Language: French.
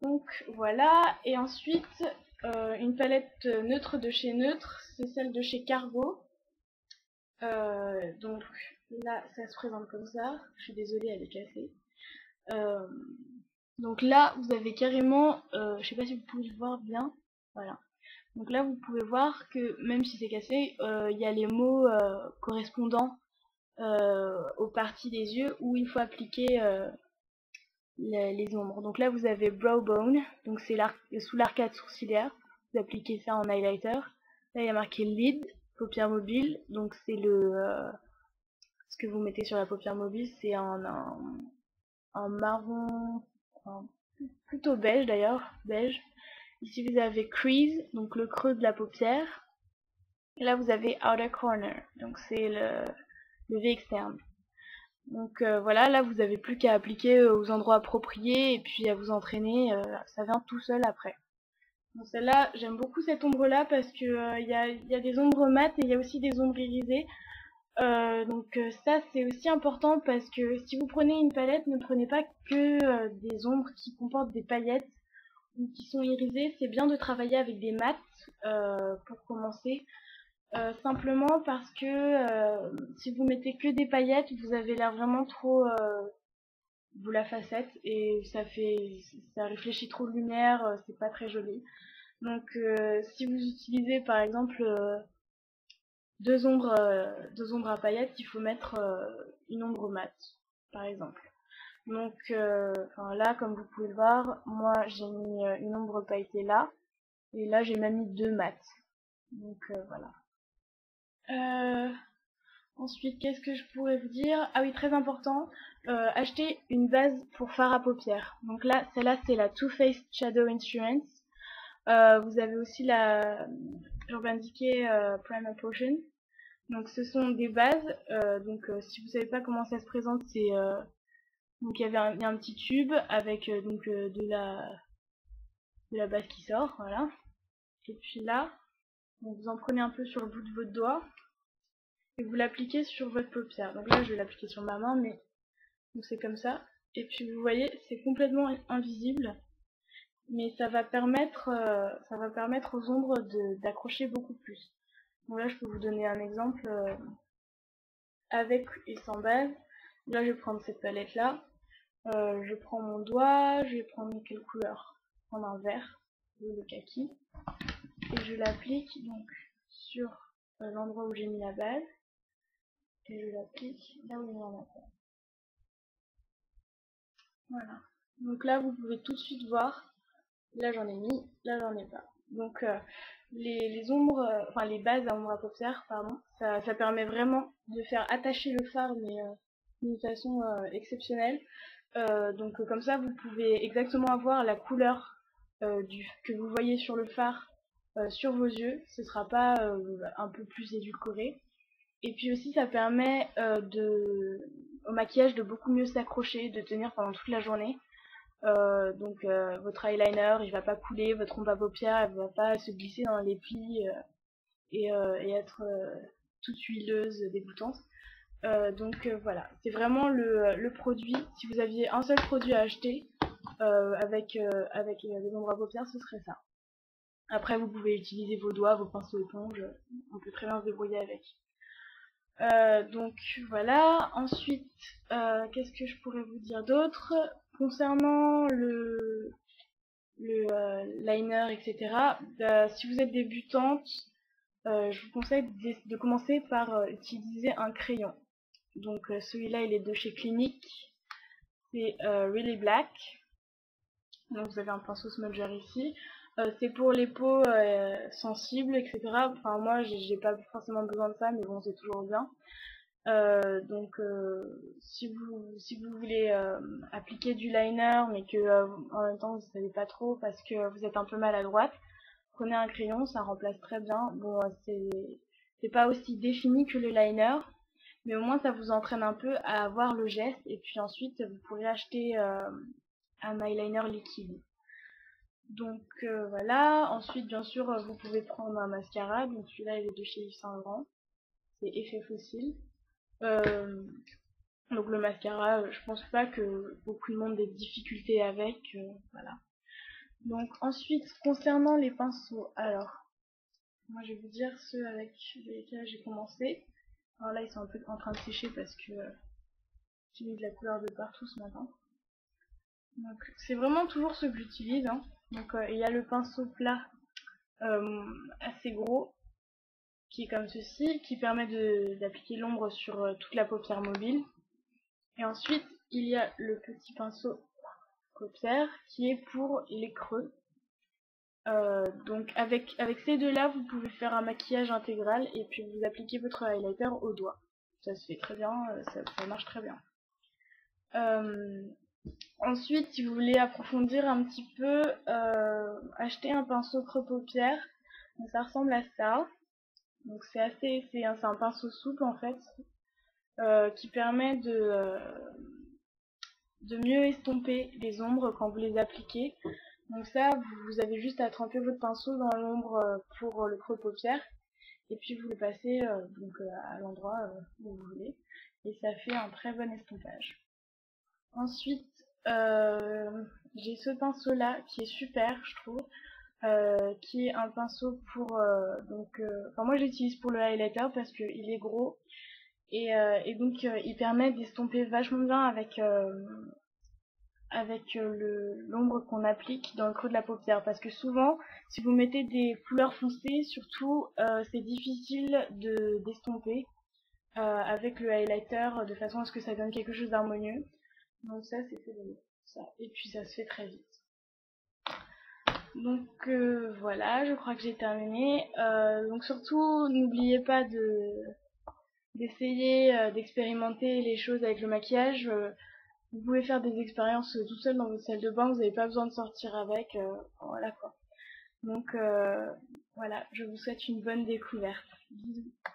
Donc voilà, et ensuite une palette neutre de chez Neutre, c'est celle de chez Cargo. Donc là, ça se présente comme ça. Je suis désolée, elle est cassée. Euh, donc là, vous avez carrément, je sais pas si vous pouvez le voir bien, voilà. Donc là, vous pouvez voir que même si c'est cassé, il y a les mots correspondants aux parties des yeux où il faut appliquer les ombres. Donc là, vous avez brow bone, donc c'est sous l'arcade sourcilière. Vous appliquez ça en highlighter. Là, il y a marqué lid, paupière mobile, donc c'est ce que vous mettez sur la paupière mobile, c'est un marron, enfin, plutôt beige d'ailleurs, beige. Ici vous avez crease, donc le creux de la paupière. Et là vous avez outer corner, donc c'est le V externe. Donc voilà, là vous avez plus qu'à appliquer aux endroits appropriés et puis à vous entraîner, ça vient tout seul après. Bon, celle-là, j'aime beaucoup cette ombre là parce que il y a des ombres mates et il y a aussi des ombres irisées. Donc ça c'est aussi important parce que si vous prenez une palette, ne prenez pas que des ombres qui comportent des paillettes ou qui sont irisées. C'est bien de travailler avec des mates pour commencer. Simplement parce que si vous mettez que des paillettes, vous avez l'air vraiment trop vous la facette et ça réfléchit trop de lumière, c'est pas très joli. Donc si vous utilisez par exemple deux ombres à paillettes, il faut mettre une ombre mate, par exemple. Donc là, comme vous pouvez le voir, moi j'ai mis une ombre pailletée là, et là j'ai même mis deux mates. Donc voilà. Ensuite, qu'est-ce que je pourrais vous dire? Ah oui, très important, acheter une base pour fard à paupières. Donc là, celle-là c'est la Too Faced Shadow Insurance. Vous avez aussi la Urban Decay Primer Potion. Donc ce sont des bases, si vous savez pas comment ça se présente, c'est donc il y a un petit tube avec de la base qui sort, voilà. Et puis là, donc vous en prenez un peu sur le bout de votre doigt et vous l'appliquez sur votre paupière. Donc là je vais l'appliquer sur ma main, mais donc c'est comme ça. Et puis vous voyez, c'est complètement invisible, mais ça va permettre aux ombres d'accrocher beaucoup plus. Donc là je peux vous donner un exemple avec et sans base. Là je vais prendre cette palette là. Je prends mon doigt, je vais prendre quelle couleur? Prendre un vert, le kaki, et je l'applique donc sur l'endroit où j'ai mis la base, et je l'applique là où il y en a pas. Voilà. Donc là vous pouvez tout de suite voir, là j'en ai mis, là j'en ai pas. Donc les ombres, enfin les bases à ombre à paupières, pardon, ça permet vraiment de faire attacher le fard, mais d'une façon exceptionnelle. Donc comme ça vous pouvez exactement avoir la couleur que vous voyez sur le fard sur vos yeux, ce sera pas un peu plus édulcoré. Et puis aussi ça permet au maquillage de beaucoup mieux s'accrocher, de tenir pendant toute la journée. Votre eyeliner il va pas couler, votre ombre à paupières elle va pas se glisser dans les plis et être toute huileuse, dégoûtante. Voilà, c'est vraiment le produit. Si vous aviez un seul produit à acheter avec les ombres à paupières, ce serait ça. Après, vous pouvez utiliser vos doigts, vos pinceaux éponges, on peut très bien se débrouiller avec. Donc voilà, ensuite, qu'est-ce que je pourrais vous dire d'autre? Concernant le liner, etc., si vous êtes débutante, je vous conseille de commencer par utiliser un crayon. Donc celui-là il est de chez Clinique, c'est Really Black. Donc vous avez un pinceau smudger ici. C'est pour les peaux sensibles, etc. Enfin moi j'ai pas forcément besoin de ça, mais bon c'est toujours bien. Si vous voulez appliquer du liner, mais que en même temps vous savez pas trop parce que vous êtes un peu maladroite, prenez un crayon, ça remplace très bien. Bon c'est pas aussi défini que le liner, mais au moins ça vous entraîne un peu à avoir le geste et puis ensuite vous pourrez acheter un eyeliner liquide. Donc voilà, ensuite bien sûr vous pouvez prendre un mascara, donc celui-là il est de chez Yves Saint Laurent, c'est Effet Fossile. Donc le mascara, je pense pas que beaucoup de monde ait de difficultés avec, voilà. Donc ensuite, concernant les pinceaux, alors, moi je vais vous dire ceux avec lesquels j'ai commencé. Alors là, ils sont un peu en train de sécher parce que j'ai mis de la couleur de partout ce matin. Donc c'est vraiment toujours ceux que j'utilise, hein. Donc il y a le pinceau plat assez gros, qui est comme ceci, qui permet d'appliquer l'ombre sur toute la paupière mobile. Et ensuite, il y a le petit pinceau paupière qui est pour les creux. Donc avec ces deux-là, vous pouvez faire un maquillage intégral et puis vous appliquez votre highlighter au doigt. Ça se fait très bien, ça marche très bien. Ensuite, si vous voulez approfondir un petit peu, achetez un pinceau creux paupière. Donc ça ressemble à ça. Donc c'est un pinceau souple en fait, qui permet de mieux estomper les ombres quand vous les appliquez. Donc ça, vous avez juste à tremper votre pinceau dans l'ombre pour le creux paupière et puis vous le passez à l'endroit où vous voulez et ça fait un très bon estompage. Ensuite, j'ai ce pinceau là qui est super, je trouve, qui est un pinceau pour enfin moi j'utilise pour le highlighter parce qu'il est gros et donc il permet d'estomper vachement bien avec l'ombre qu'on applique dans le creux de la paupière, parce que souvent si vous mettez des couleurs foncées surtout c'est difficile d'estomper avec le highlighter de façon à ce que ça donne quelque chose d'harmonieux. Donc ça c'était ça, et puis ça se fait très vite. Donc voilà, je crois que j'ai terminé. Donc surtout n'oubliez pas d'essayer d'expérimenter les choses avec le maquillage. Vous pouvez faire des expériences tout seul dans votre salle de bain, vous n'avez pas besoin de sortir avec, voilà quoi. Donc voilà, je vous souhaite une bonne découverte. Bisous.